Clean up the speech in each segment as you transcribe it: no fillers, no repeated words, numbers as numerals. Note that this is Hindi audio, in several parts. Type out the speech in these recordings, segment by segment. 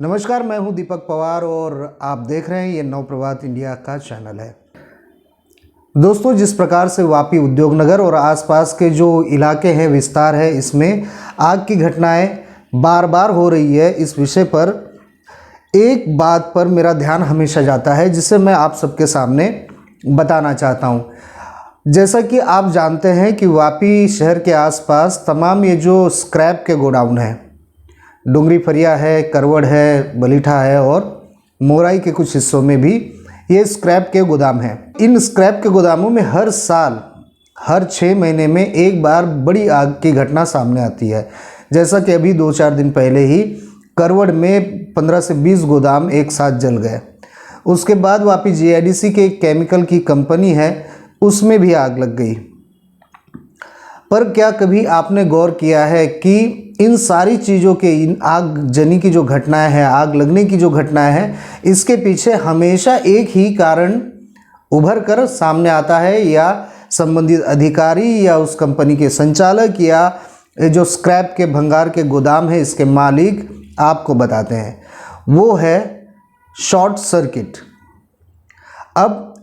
नमस्कार, मैं हूं दीपक पवार और आप देख रहे हैं ये नवप्रभात इंडिया का चैनल है। दोस्तों, जिस प्रकार से वापी उद्योग नगर और आसपास के जो इलाके हैं, विस्तार है, इसमें आग की घटनाएं बार बार हो रही है, इस विषय पर एक बात पर मेरा ध्यान हमेशा जाता है जिसे मैं आप सबके सामने बताना चाहता हूं। जैसा कि आप जानते हैं कि वापी शहर के आसपास तमाम ये जो स्क्रैप के गोडाउन हैं, डोंगरी फरिया है, करवड़ है, बलीठा है और मोराई के कुछ हिस्सों में भी ये स्क्रैप के गोदाम हैं। इन स्क्रैप के गोदामों में हर साल हर 6 महीने में एक बार बड़ी आग की घटना सामने आती है। जैसा कि अभी 2-4 दिन पहले ही करवड़ में 15 से 20 गोदाम एक साथ जल गए। उसके बाद वापी GIDC के एक केमिकल की कंपनी है, उसमें भी आग लग गई। पर क्या कभी आपने गौर किया है कि इन सारी चीज़ों के, इन आगजनी की जो घटनाएं हैं, आग लगने की जो घटनाएं हैं, इसके पीछे हमेशा एक ही कारण उभर कर सामने आता है, या संबंधित अधिकारी या उस कंपनी के संचालक या जो स्क्रैप के भंगार के गोदाम है, इसके मालिक आपको बताते हैं। वो है शॉर्ट सर्किट। अब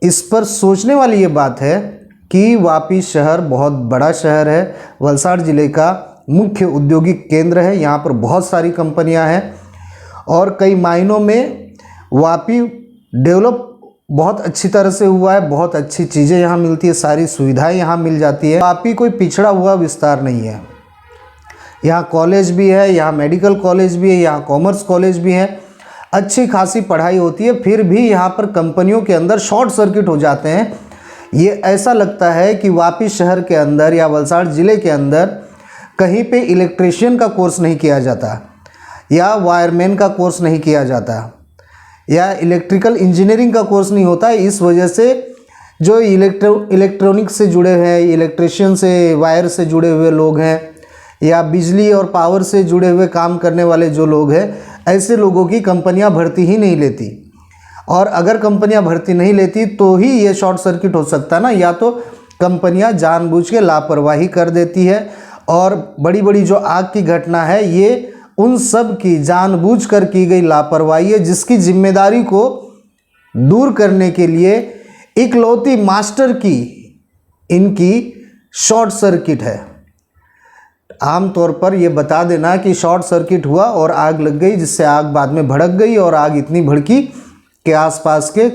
इस पर सोचने वाली ये बात है कि वापी शहर बहुत बड़ा शहर है, वलसाड़ ज़िले का मुख्य औद्योगिक केंद्र है। यहाँ पर बहुत सारी कंपनियाँ हैं और कई मायनों में वापी डेवलप बहुत अच्छी तरह से हुआ है। बहुत अच्छी चीज़ें यहाँ मिलती है, सारी सुविधाएं यहाँ मिल जाती है। वापी कोई पिछड़ा हुआ विस्तार नहीं है। यहाँ कॉलेज भी है, यहाँ मेडिकल कॉलेज भी है, यहाँ कॉमर्स कॉलेज भी है, अच्छी खासी पढ़ाई होती है। फिर भी यहाँ पर कंपनियों के अंदर शॉर्ट सर्किट हो जाते हैं। ये ऐसा लगता है कि वापी शहर के अंदर या वलसाड़ ज़िले के अंदर कहीं पे इलेक्ट्रीशियन का कोर्स नहीं किया जाता, या वायरमैन का कोर्स नहीं किया जाता, या इलेक्ट्रिकल इंजीनियरिंग का कोर्स नहीं होता। इस वजह से जो इलेक्ट्रॉनिक से जुड़े हैं, इलेक्ट्रीशियन से, वायर से जुड़े हुए लोग हैं, या बिजली और पावर से जुड़े हुए काम करने वाले जो लोग हैं, ऐसे लोगों की कंपनियां भर्ती ही नहीं लेती। और अगर कंपनियां भर्ती नहीं लेती तो ही ये शॉर्ट सर्किट हो सकता है ना। या तो कंपनियां जानबूझ के लापरवाही कर देती है, और बड़ी बड़ी जो आग की घटना है ये उन सब की जानबूझ कर की गई लापरवाही है, जिसकी जिम्मेदारी को दूर करने के लिए इकलौती मास्टर की इनकी शॉर्ट सर्किट है। आमतौर पर यह बता देना कि शॉर्ट सर्किट हुआ और आग लग गई, जिससे आग बाद में भड़क गई, और आग इतनी भड़की के आसपास के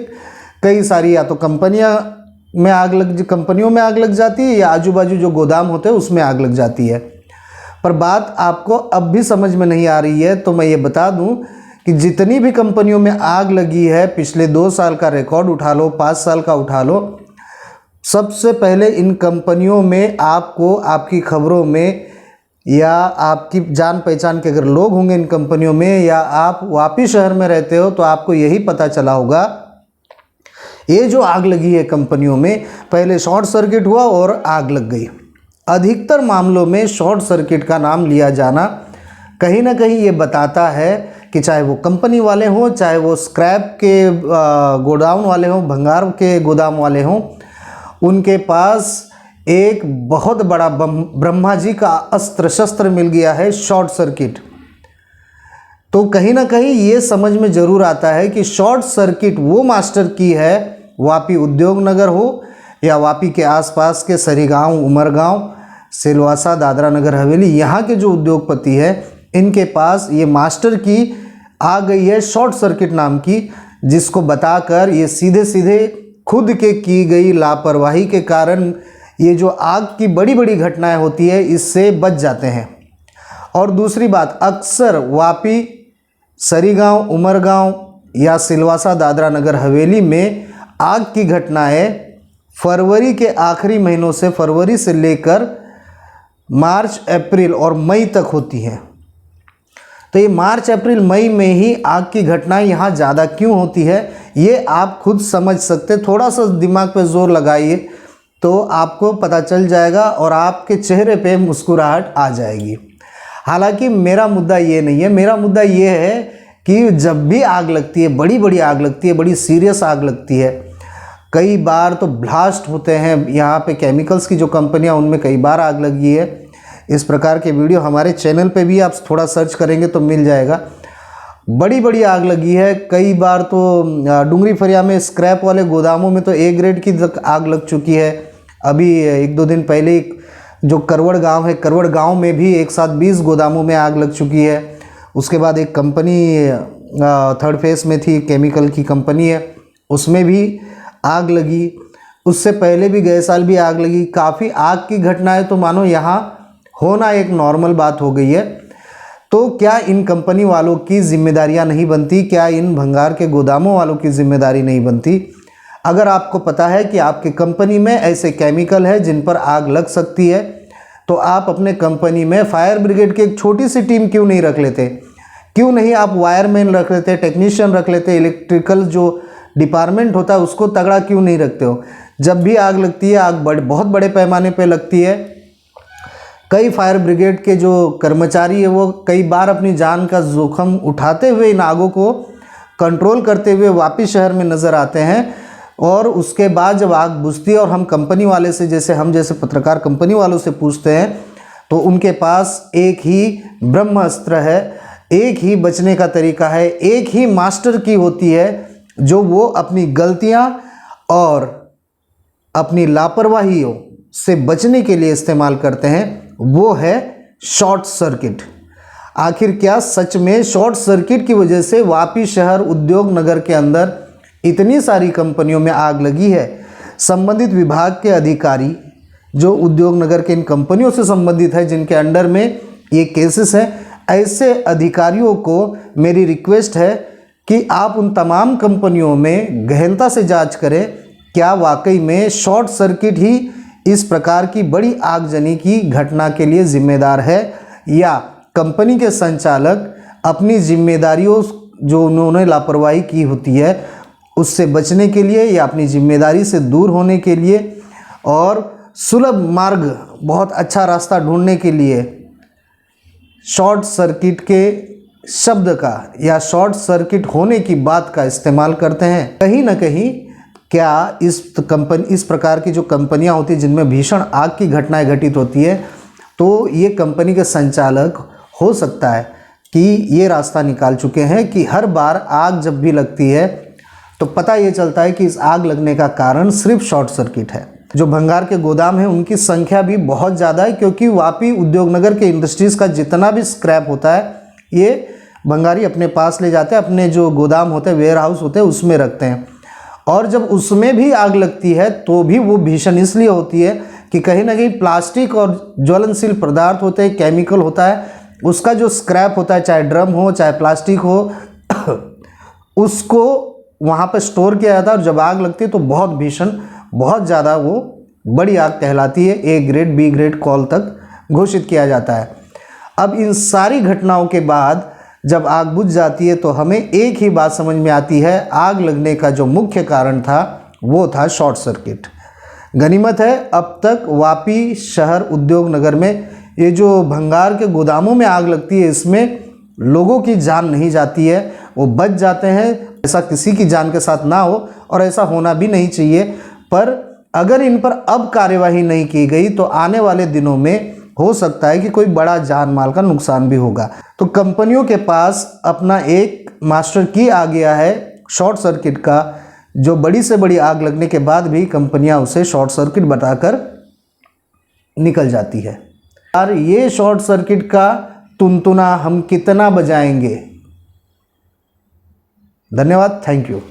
कई सारी या तो कंपनियों में आग लग जाती है, या आजू बाजू जो गोदाम होते हैं उसमें आग लग जाती है। पर बात आपको अब भी समझ में नहीं आ रही है तो मैं ये बता दूं कि जितनी भी कंपनियों में आग लगी है, पिछले 2 साल का रिकॉर्ड उठा लो, 5 साल का उठा लो, सबसे पहले इन कंपनियों में आपको, आपकी खबरों में, या आपकी जान पहचान के अगर लोग होंगे इन कंपनियों में, या आप वापी शहर में रहते हो तो आपको यही पता चला होगा, ये जो आग लगी है कंपनियों में, पहले शॉर्ट सर्किट हुआ और आग लग गई। अधिकतर मामलों में शॉर्ट सर्किट का नाम लिया जाना कहीं ना कहीं ये बताता है कि चाहे वो कंपनी वाले हों, चाहे वो स्क्रैप के गोडाउन वाले हों, भंगार के गोदाम वाले हों, उनके पास एक बहुत बड़ा ब्रह्मा जी का अस्त्र शस्त्र मिल गया है, शॉर्ट सर्किट। तो कहीं ना कहीं ये समझ में ज़रूर आता है कि शॉर्ट सर्किट वो मास्टर की है, वापी उद्योग नगर हो या वापी के आसपास के सरीगांव, उमरगांव, सिलवासा, दादरा नगर हवेली, यहाँ के जो उद्योगपति हैं, इनके पास ये मास्टर की आ गई है शॉर्ट सर्किट नाम की, जिसको बताकर ये सीधे सीधे खुद के की गई लापरवाही के कारण ये जो आग की बड़ी बड़ी घटनाएं होती है, इससे बच जाते हैं। और दूसरी बात, अक्सर वापी, सरीगांव, उमरगांव या सिलवासा, दादरा नगर हवेली में आग की घटनाएं फरवरी के आखिरी महीनों से, फरवरी से लेकर मार्च, अप्रैल और मई तक होती हैं। तो ये मार्च, अप्रैल, मई में ही आग की घटनाएं यहाँ ज़्यादा क्यों होती है, ये आप खुद समझ सकते। थोड़ा सा दिमाग पे जोर लगाइए तो आपको पता चल जाएगा और आपके चेहरे पे मुस्कुराहट आ जाएगी। हालांकि मेरा मुद्दा ये नहीं है, मेरा मुद्दा ये है कि जब भी आग लगती है, बड़ी बड़ी आग लगती है, बड़ी सीरियस आग लगती है, कई बार तो ब्लास्ट होते हैं। यहाँ पे केमिकल्स की जो कंपनियाँ, उनमें कई बार आग लगी है, इस प्रकार के वीडियो हमारे चैनल पे भी आप थोड़ा सर्च करेंगे तो मिल जाएगा। बड़ी बड़ी आग लगी है, कई बार तो डूंगरी फरिया में स्क्रैप वाले गोदामों में तो ए ग्रेड की आग लग चुकी है। अभी 1-2 दिन पहले जो करवड़ गांव है, करवड़ गांव में भी एक साथ 20 गोदामों में आग लग चुकी है। उसके बाद एक कंपनी थर्ड फेज में थी, केमिकल की कंपनी है, उसमें भी आग लगी। उससे पहले भी गए साल भी आग लगी। काफ़ी आग की घटनाएं तो मानो यहाँ होना एक नॉर्मल बात हो गई है। तो क्या इन कंपनी वालों की जिम्मेदारियां नहीं बनती? क्या इन भंगार के गोदामों वालों की जिम्मेदारी नहीं बनती? अगर आपको पता है कि आपकी कंपनी में ऐसे केमिकल है जिन पर आग लग सकती है, तो आप अपने कंपनी में फायर ब्रिगेड की एक छोटी सी टीम क्यों नहीं रख लेते? क्यों नहीं आप वायरमैन रख लेते, टेक्नीशियन रख लेते, इलेक्ट्रिकल जो डिपार्टमेंट होता है उसको तगड़ा क्यों नहीं रखते हो? जब भी आग लगती है, आग बहुत बड़े पैमाने पर लगती है। कई फायर ब्रिगेड के जो कर्मचारी है वो कई बार अपनी जान का जोखिम उठाते हुए इन आगों को कंट्रोल करते हुए वापस शहर में नज़र आते हैं। और उसके बाद जब आग बुझती है और हम कंपनी वाले से, हम जैसे पत्रकार कंपनी वालों से पूछते हैं, तो उनके पास एक ही ब्रह्मास्त्र है, एक ही बचने का तरीका है, एक ही मास्टर की होती है जो वो अपनी गलतियां और अपनी लापरवाहियों से बचने के लिए इस्तेमाल करते हैं। वो है शॉर्ट सर्किट। आखिर क्या सच में शॉर्ट सर्किट की वजह से वापी शहर उद्योग नगर के अंदर इतनी सारी कंपनियों में आग लगी है? संबंधित विभाग के अधिकारी जो उद्योग नगर के इन कंपनियों से संबंधित है, जिनके अंडर में ये केसेस हैं, ऐसे अधिकारियों को मेरी रिक्वेस्ट है कि आप उन तमाम कंपनियों में गहनता से जांच करें, क्या वाकई में शॉर्ट सर्किट ही इस प्रकार की बड़ी आगजनी की घटना के लिए जिम्मेदार है, या कंपनी के संचालक अपनी जिम्मेदारियों जो उन्होंने लापरवाही की होती है उससे बचने के लिए या अपनी जिम्मेदारी से दूर होने के लिए और सुलभ मार्ग, बहुत अच्छा रास्ता ढूंढने के लिए शॉर्ट सर्किट के शब्द का या शॉर्ट सर्किट होने की बात का इस्तेमाल करते हैं। कहीं ना कहीं क्या इस प्रकार की जो कंपनियां होती हैं जिनमें भीषण आग की घटनाएं घटित होती है, तो ये कंपनी के संचालक हो सकता है कि ये रास्ता निकाल चुके हैं कि हर बार आग जब भी लगती है तो पता ये चलता है कि इस आग लगने का कारण सिर्फ शॉर्ट सर्किट है। जो भंगार के गोदाम हैं उनकी संख्या भी बहुत ज़्यादा है, क्योंकि वापी उद्योग नगर के इंडस्ट्रीज़ का जितना भी स्क्रैप होता है ये भंगारी अपने पास ले जाते हैं, अपने जो गोदाम होते हैं, वेयर हाउस होते हैं, उसमें रखते हैं। और जब उसमें भी आग लगती है तो भी वो भीषण इसलिए होती है कि कहीं ना कहीं प्लास्टिक और ज्वलनशील पदार्थ होते हैं, केमिकल होता है, उसका जो स्क्रैप होता है, चाहे ड्रम हो चाहे प्लास्टिक हो, उसको वहाँ पर स्टोर किया जाता है। और जब आग लगती है तो बहुत भीषण, बहुत ज़्यादा वो बड़ी आग कहलाती है, A grade B grade call तक घोषित किया जाता है। अब इन सारी घटनाओं के बाद जब आग बुझ जाती है तो हमें एक ही बात समझ में आती है, आग लगने का जो मुख्य कारण था वो था शॉर्ट सर्किट। गनीमत है अब तक वापी शहर उद्योग नगर में ये जो भंगार के गोदामों में आग लगती है इसमें लोगों की जान नहीं जाती है, वो बच जाते हैं। ऐसा किसी की जान के साथ ना हो और ऐसा होना भी नहीं चाहिए। पर अगर इन पर अब कार्यवाही नहीं की गई तो आने वाले दिनों में हो सकता है कि कोई बड़ा जान माल का नुकसान भी होगा। तो कंपनियों के पास अपना एक मास्टर की आ गया है शॉर्ट सर्किट का, जो बड़ी से बड़ी आग लगने के बाद भी कंपनियां उसे शॉर्ट सर्किट बताकर निकल जाती है। और ये शॉर्ट सर्किट का तुनतुना हम कितना बजाएंगे? धन्यवाद, थैंक यू।